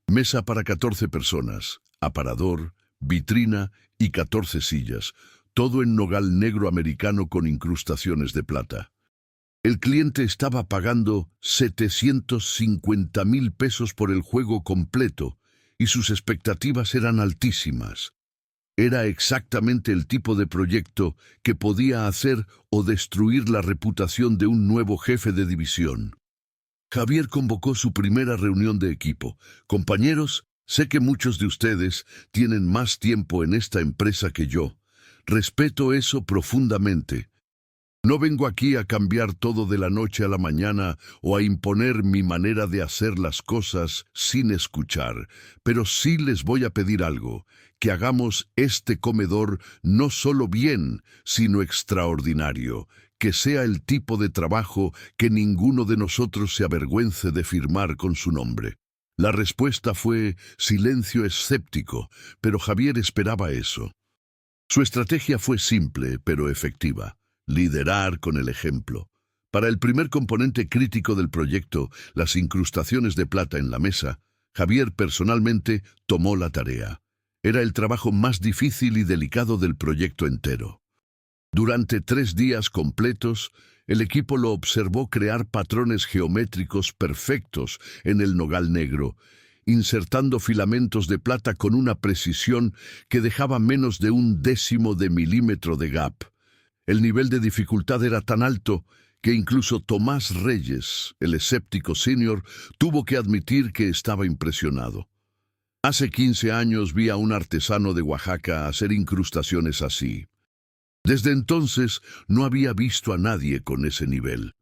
Mesa para 14 personas, aparador, vitrina y 14 sillas, todo en nogal negro americano con incrustaciones de plata. El cliente estaba pagando 750,000 pesos por el juego completo y sus expectativas eran altísimas. Era exactamente el tipo de proyecto que podía hacer o destruir la reputación de un nuevo jefe de división. Javier convocó su primera reunión de equipo. Compañeros, sé que muchos de ustedes tienen más tiempo en esta empresa que yo. Respeto eso profundamente. No vengo aquí a cambiar todo de la noche a la mañana o a imponer mi manera de hacer las cosas sin escuchar, pero sí les voy a pedir algo, que hagamos este comedor no solo bien, sino extraordinario, que sea el tipo de trabajo que ninguno de nosotros se avergüence de firmar con su nombre. La respuesta fue silencio escéptico, pero Javier esperaba eso. Su estrategia fue simple, pero efectiva: liderar con el ejemplo. Para el primer componente crítico del proyecto, las incrustaciones de plata en la mesa, Javier personalmente tomó la tarea. Era el trabajo más difícil y delicado del proyecto entero. Durante 3 días completos, el equipo lo observó crear patrones geométricos perfectos en el nogal negro, insertando filamentos de plata con una precisión que dejaba menos de 1/10 de milímetro de gap. El nivel de dificultad era tan alto que incluso Tomás Reyes, el escéptico senior, tuvo que admitir que estaba impresionado. Hace 15 años vi a un artesano de Oaxaca hacer incrustaciones así. Desde entonces no había visto a nadie con ese nivel.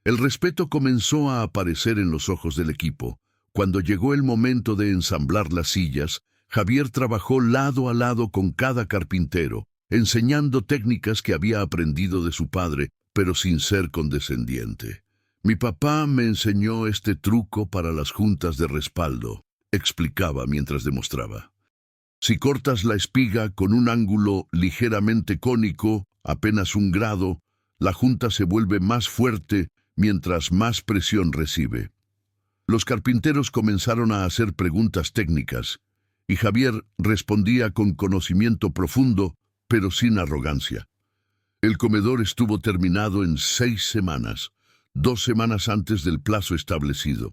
El respeto comenzó a aparecer en los ojos del equipo. Cuando llegó el momento de ensamblar las sillas, Javier trabajó lado a lado con cada carpintero, enseñando técnicas que había aprendido de su padre, pero sin ser condescendiente. Mi papá me enseñó este truco para las juntas de respaldo, explicaba mientras demostraba. Si cortas la espiga con un ángulo ligeramente cónico, apenas 1 grado, la junta se vuelve más fuerte mientras más presión recibe. Los carpinteros comenzaron a hacer preguntas técnicas, y Javier respondía con conocimiento profundo, pero sin arrogancia. El comedor estuvo terminado en 6 semanas, 2 semanas antes del plazo establecido.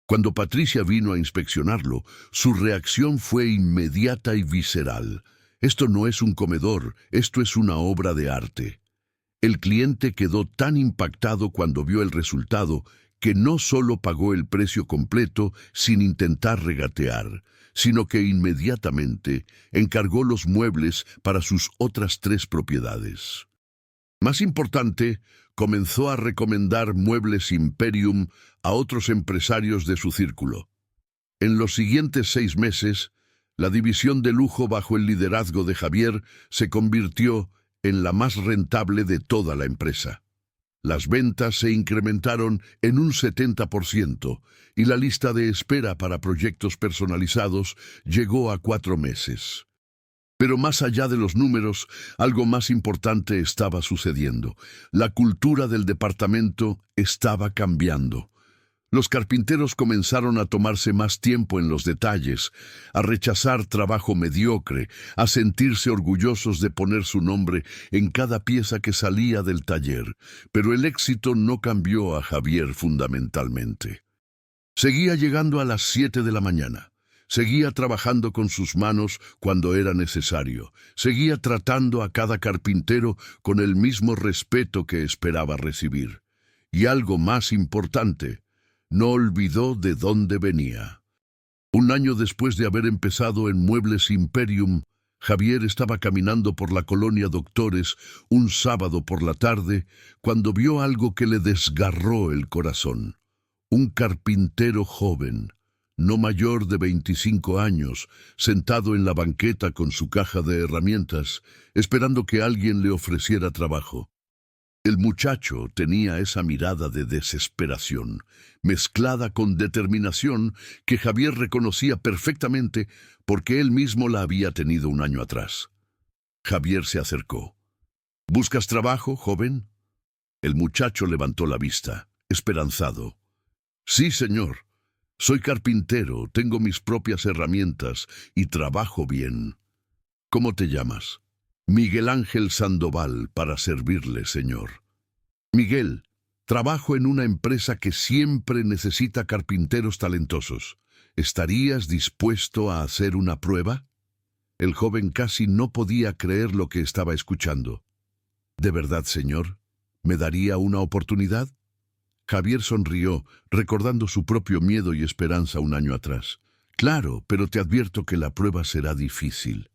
Cuando Patricia vino a inspeccionarlo, su reacción fue inmediata y visceral. Esto no es un comedor, esto es una obra de arte. El cliente quedó tan impactado cuando vio el resultado que no solo pagó el precio completo sin intentar regatear, sino que inmediatamente encargó los muebles para sus otras 3 propiedades. Más importante, comenzó a recomendar Muebles Imperium a otros empresarios de su círculo. En los siguientes 6 meses, la división de lujo bajo el liderazgo de Javier se convirtió en la más rentable de toda la empresa. Las ventas se incrementaron en un 70% y la lista de espera para proyectos personalizados llegó a 4 meses. Pero más allá de los números, algo más importante estaba sucediendo. La cultura del departamento estaba cambiando. Los carpinteros comenzaron a tomarse más tiempo en los detalles, a rechazar trabajo mediocre, a sentirse orgullosos de poner su nombre en cada pieza que salía del taller. Pero el éxito no cambió a Javier fundamentalmente. Seguía llegando a las 7 de la mañana. Seguía trabajando con sus manos cuando era necesario. Seguía tratando a cada carpintero con el mismo respeto que esperaba recibir. Y algo más importante, no olvidó de dónde venía. 1 año después de haber empezado en Muebles Imperium, Javier estaba caminando por la colonia Doctores un sábado por la tarde cuando vio algo que le desgarró el corazón. Un carpintero joven, no mayor de 25 años, sentado en la banqueta con su caja de herramientas, esperando que alguien le ofreciera trabajo. El muchacho tenía esa mirada de desesperación, mezclada con determinación, que Javier reconocía perfectamente porque él mismo la había tenido 1 año atrás. Javier se acercó. ¿Buscas trabajo, joven? El muchacho levantó la vista, esperanzado. Sí, señor. Soy carpintero, tengo mis propias herramientas y trabajo bien. ¿Cómo te llamas? Miguel Ángel Sandoval, para servirle, señor. Miguel, trabajo en una empresa que siempre necesita carpinteros talentosos. ¿Estarías dispuesto a hacer una prueba? El joven casi no podía creer lo que estaba escuchando. ¿De verdad, señor? ¿Me daría una oportunidad? Javier sonrió, recordando su propio miedo y esperanza 1 año atrás. Claro, pero te advierto que la prueba será difícil.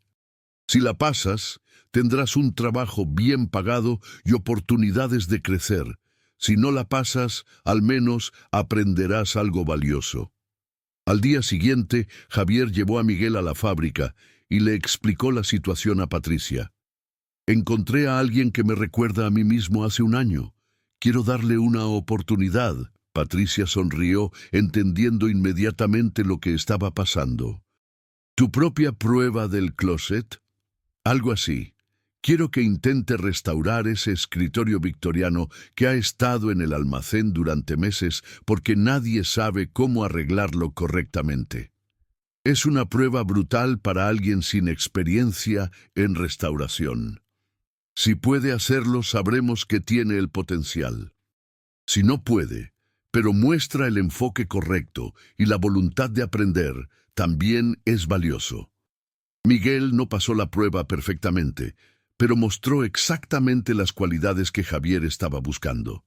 Si la pasas, tendrás un trabajo bien pagado y oportunidades de crecer. Si no la pasas, al menos aprenderás algo valioso. Al día siguiente, Javier llevó a Miguel a la fábrica y le explicó la situación a Patricia. Encontré a alguien que me recuerda a mí mismo hace un año. Quiero darle una oportunidad. Patricia sonrió, entendiendo inmediatamente lo que estaba pasando. ¿Tu propia prueba del closet? Algo así. Quiero que intente restaurar ese escritorio victoriano que ha estado en el almacén durante meses porque nadie sabe cómo arreglarlo correctamente. Es una prueba brutal para alguien sin experiencia en restauración. Si puede hacerlo, sabremos que tiene el potencial. Si no puede, pero muestra el enfoque correcto y la voluntad de aprender, también es valioso. Miguel no pasó la prueba perfectamente, pero mostró exactamente las cualidades que Javier estaba buscando.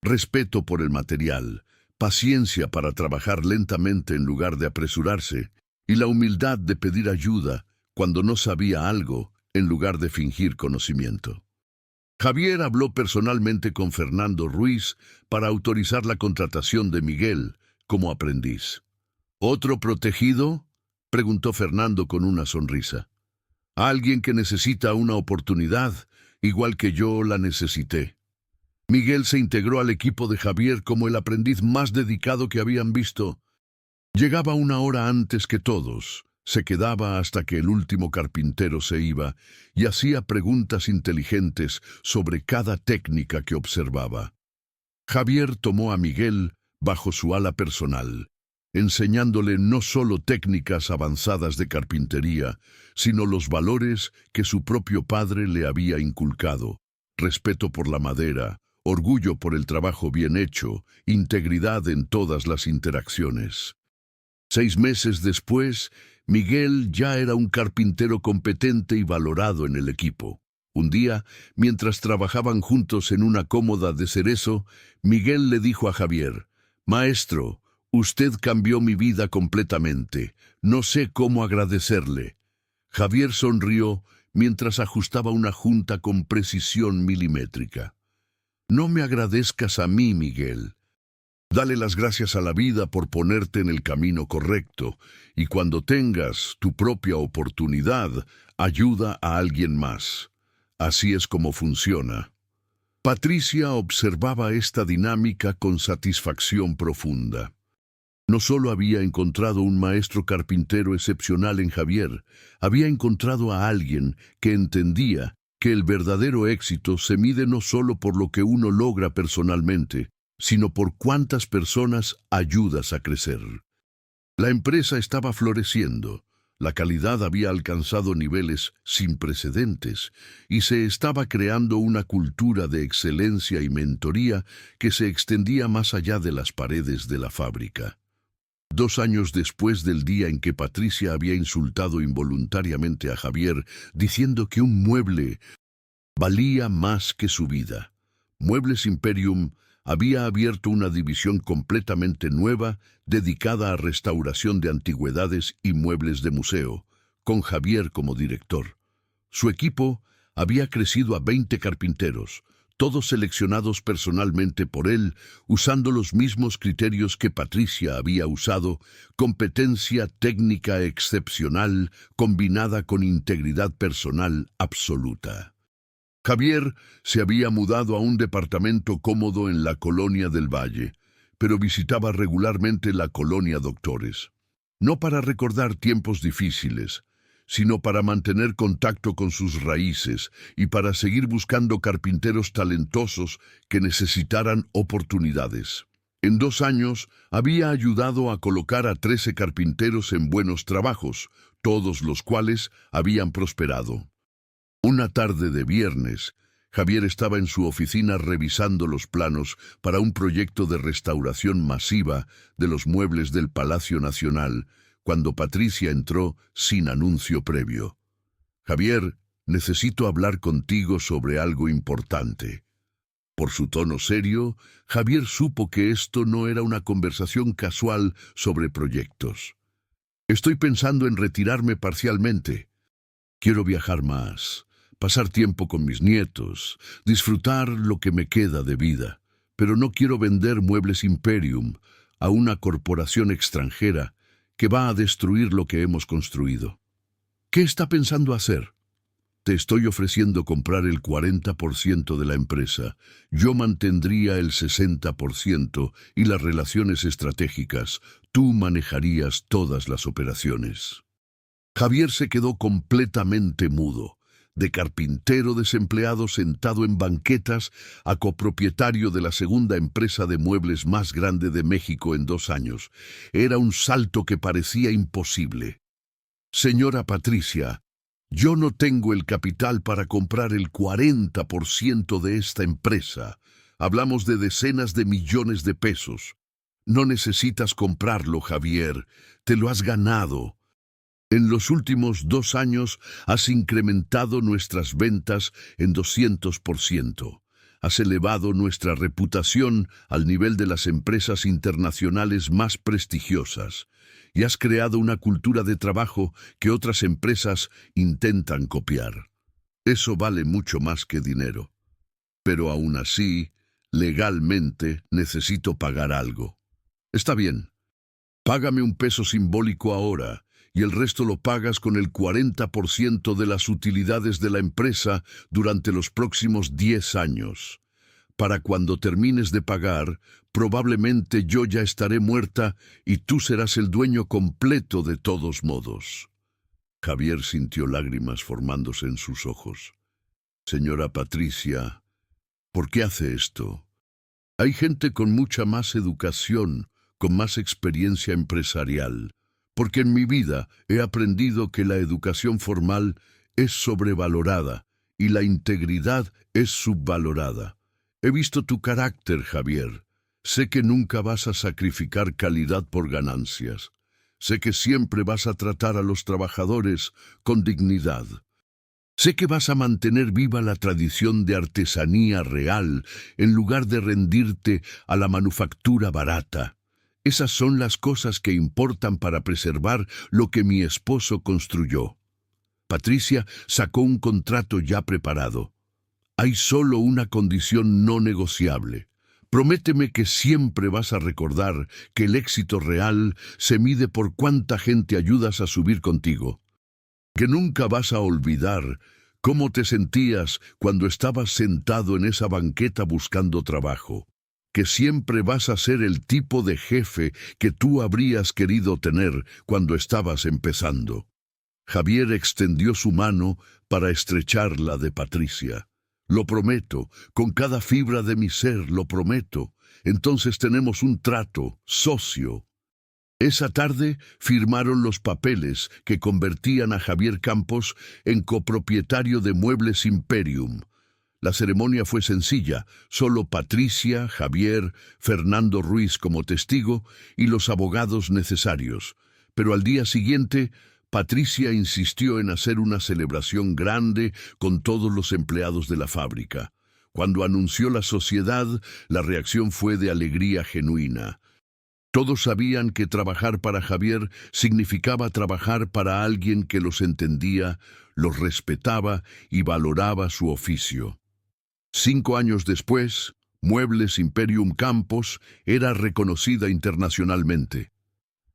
Respeto por el material, paciencia para trabajar lentamente en lugar de apresurarse, y la humildad de pedir ayuda cuando no sabía algo en lugar de fingir conocimiento. Javier habló personalmente con Fernando Ruiz para autorizar la contratación de Miguel como aprendiz. ¿Otro protegido?, preguntó Fernando con una sonrisa. Alguien que necesita una oportunidad, igual que yo la necesité. Miguel se integró al equipo de Javier como el aprendiz más dedicado que habían visto. Llegaba una hora antes que todos, se quedaba hasta que el último carpintero se iba y hacía preguntas inteligentes sobre cada técnica que observaba. Javier tomó a Miguel bajo su ala personal, enseñándole no solo técnicas avanzadas de carpintería, sino los valores que su propio padre le había inculcado: respeto por la madera, orgullo por el trabajo bien hecho, integridad en todas las interacciones. 6 meses después, Miguel ya era un carpintero competente y valorado en el equipo. Un día, mientras trabajaban juntos en una cómoda de cerezo, Miguel le dijo a Javier: «Maestro, usted cambió mi vida completamente. No sé cómo agradecerle». Javier sonrió mientras ajustaba una junta con precisión milimétrica. «No me agradezcas a mí, Miguel. Dale las gracias a la vida por ponerte en el camino correcto, y cuando tengas tu propia oportunidad, ayuda a alguien más. Así es como funciona». Patricia observaba esta dinámica con satisfacción profunda. No solo había encontrado un maestro carpintero excepcional en Javier, había encontrado a alguien que entendía que el verdadero éxito se mide no solo por lo que uno logra personalmente, sino por cuántas personas ayudas a crecer. La empresa estaba floreciendo, la calidad había alcanzado niveles sin precedentes y se estaba creando una cultura de excelencia y mentoría que se extendía más allá de las paredes de la fábrica. 2 años después del día en que Patricia había insultado involuntariamente a Javier, diciendo que un mueble valía más que su vida, Muebles Imperium había abierto una división completamente nueva dedicada a restauración de antigüedades y muebles de museo, con Javier como director. Su equipo había crecido a 20 carpinteros, todos seleccionados personalmente por él, usando los mismos criterios que Patricia había usado: competencia técnica excepcional combinada con integridad personal absoluta. Javier se había mudado a un departamento cómodo en la Colonia del Valle, pero visitaba regularmente la Colonia Doctores. No para recordar tiempos difíciles, sino para mantener contacto con sus raíces y para seguir buscando carpinteros talentosos que necesitaran oportunidades. En 2 años había ayudado a colocar a 13 carpinteros en buenos trabajos, todos los cuales habían prosperado. Una tarde de viernes, Javier estaba en su oficina revisando los planos para un proyecto de restauración masiva de los muebles del Palacio Nacional, cuando Patricia entró sin anuncio previo. «Javier, necesito hablar contigo sobre algo importante». Por su tono serio, Javier supo que esto no era una conversación casual sobre proyectos. «Estoy pensando en retirarme parcialmente». Quiero viajar más, pasar tiempo con mis nietos, disfrutar lo que me queda de vida, pero no quiero vender Muebles Imperium a una corporación extranjera que va a destruir lo que hemos construido. ¿Qué está pensando hacer? Te estoy ofreciendo comprar el 40% de la empresa. Yo mantendría el 60% y las relaciones estratégicas. Tú manejarías todas las operaciones. Javier se quedó completamente mudo. De carpintero desempleado sentado en banquetas a copropietario de la segunda empresa de muebles más grande de México en 2 años. Era un salto que parecía imposible. Señora Patricia, yo no tengo el capital para comprar el 40% de esta empresa. Hablamos de decenas de millones de pesos. No necesitas comprarlo, Javier. Te lo has ganado. En los últimos 2 años has incrementado nuestras ventas en 200%. Has elevado nuestra reputación al nivel de las empresas internacionales más prestigiosas y has creado una cultura de trabajo que otras empresas intentan copiar. Eso vale mucho más que dinero. Pero aún así, legalmente necesito pagar algo. Está bien. Págame un peso simbólico ahora y el resto lo pagas con el 40% de las utilidades de la empresa durante los próximos 10 años. Para cuando termines de pagar, probablemente yo ya estaré muerta y tú serás el dueño completo de todos modos. Javier sintió lágrimas formándose en sus ojos. Señora Patricia, ¿por qué hace esto? Hay gente con mucha más educación, con más experiencia empresarial, porque en mi vida he aprendido que la educación formal es sobrevalorada y la integridad es subvalorada. He visto tu carácter, Javier. Sé que nunca vas a sacrificar calidad por ganancias. Sé que siempre vas a tratar a los trabajadores con dignidad. Sé que vas a mantener viva la tradición de artesanía real en lugar de rendirte a la manufactura barata. Esas son las cosas que importan para preservar lo que mi esposo construyó. Patricia sacó un contrato ya preparado. Hay solo una condición no negociable. Prométeme que siempre vas a recordar que el éxito real se mide por cuánta gente ayudas a subir contigo. Que nunca vas a olvidar cómo te sentías cuando estabas sentado en esa banqueta buscando trabajo. Que siempre vas a ser el tipo de jefe que tú habrías querido tener cuando estabas empezando. Javier extendió su mano para estrechar la de Patricia. Lo prometo, con cada fibra de mi ser, lo prometo. Entonces tenemos un trato, socio. Esa tarde firmaron los papeles que convertían a Javier Campos en copropietario de Muebles Imperium. La ceremonia fue sencilla, solo Patricia, Javier, Fernando Ruiz como testigo y los abogados necesarios. Pero al día siguiente, Patricia insistió en hacer una celebración grande con todos los empleados de la fábrica. Cuando anunció la sociedad, la reacción fue de alegría genuina. Todos sabían que trabajar para Javier significaba trabajar para alguien que los entendía, los respetaba y valoraba su oficio. 5 años después, Muebles Imperium Campos era reconocida internacionalmente.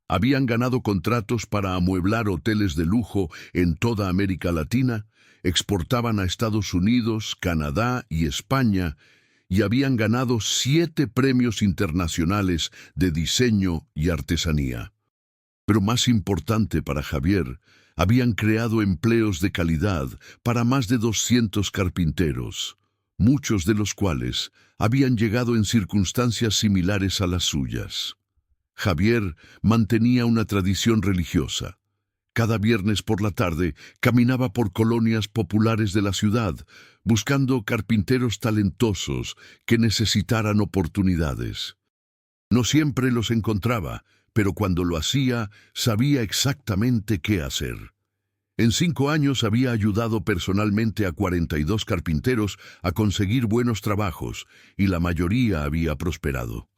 Habían ganado contratos para amueblar hoteles de lujo en toda América Latina, exportaban a Estados Unidos, Canadá y España, y habían ganado 7 premios internacionales de diseño y artesanía. Pero más importante para Javier, habían creado empleos de calidad para más de 200 carpinteros, muchos de los cuales habían llegado en circunstancias similares a las suyas. Javier mantenía una tradición religiosa. Cada viernes por la tarde caminaba por colonias populares de la ciudad, buscando carpinteros talentosos que necesitaran oportunidades. No siempre los encontraba, pero cuando lo hacía, sabía exactamente qué hacer. En 5 años había ayudado personalmente a 42 carpinteros a conseguir buenos trabajos, y la mayoría había prosperado.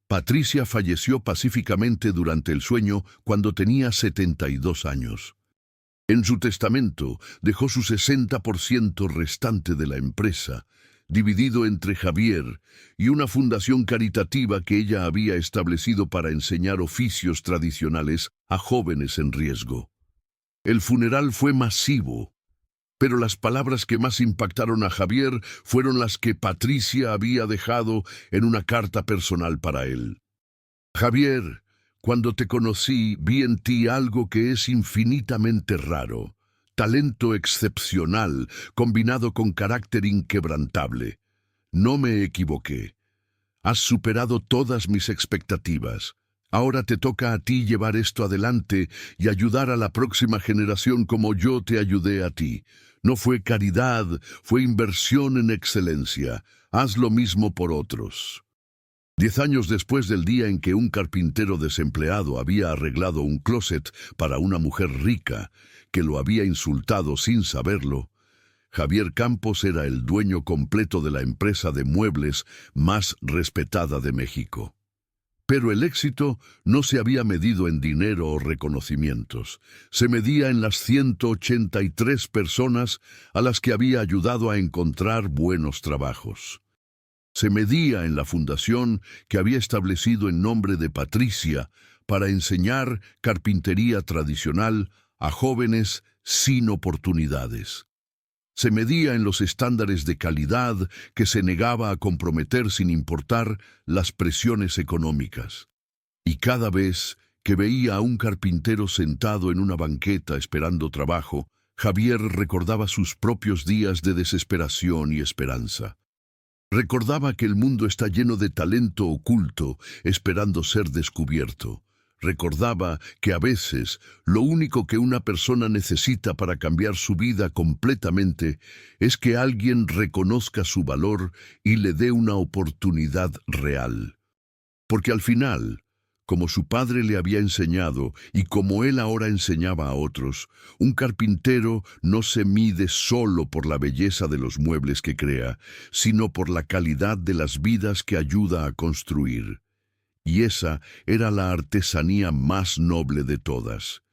Patricia falleció pacíficamente durante el sueño cuando tenía 72 años. En su testamento dejó su 60% restante de la empresa, dividido entre Javier y una fundación caritativa que ella había establecido para enseñar oficios tradicionales a jóvenes en riesgo. El funeral fue masivo, pero las palabras que más impactaron a Javier fueron las que Patricia había dejado en una carta personal para él. Javier, cuando te conocí, vi en ti algo que es infinitamente raro, talento excepcional combinado con carácter inquebrantable. No me equivoqué. Has superado todas mis expectativas. Ahora te toca a ti llevar esto adelante y ayudar a la próxima generación como yo te ayudé a ti. No fue caridad, fue inversión en excelencia. Haz lo mismo por otros. 10 años después del día en que un carpintero desempleado había arreglado un closet para una mujer rica que lo había insultado sin saberlo, Javier Campos era el dueño completo de la empresa de muebles más respetada de México. Pero el éxito no se había medido en dinero o reconocimientos. Se medía en las 183 personas a las que había ayudado a encontrar buenos trabajos. Se medía en la fundación que había establecido en nombre de Patricia para enseñar carpintería tradicional a jóvenes sin oportunidades. Se medía en los estándares de calidad que se negaba a comprometer sin importar las presiones económicas. Y cada vez que veía a un carpintero sentado en una banqueta esperando trabajo, Javier recordaba sus propios días de desesperación y esperanza. Recordaba que el mundo está lleno de talento oculto, esperando ser descubierto. Recordaba que a veces lo único que una persona necesita para cambiar su vida completamente es que alguien reconozca su valor y le dé una oportunidad real. Porque al final, como su padre le había enseñado y como él ahora enseñaba a otros, un carpintero no se mide solo por la belleza de los muebles que crea, sino por la calidad de las vidas que ayuda a construir. Y esa era la artesanía más noble de todas.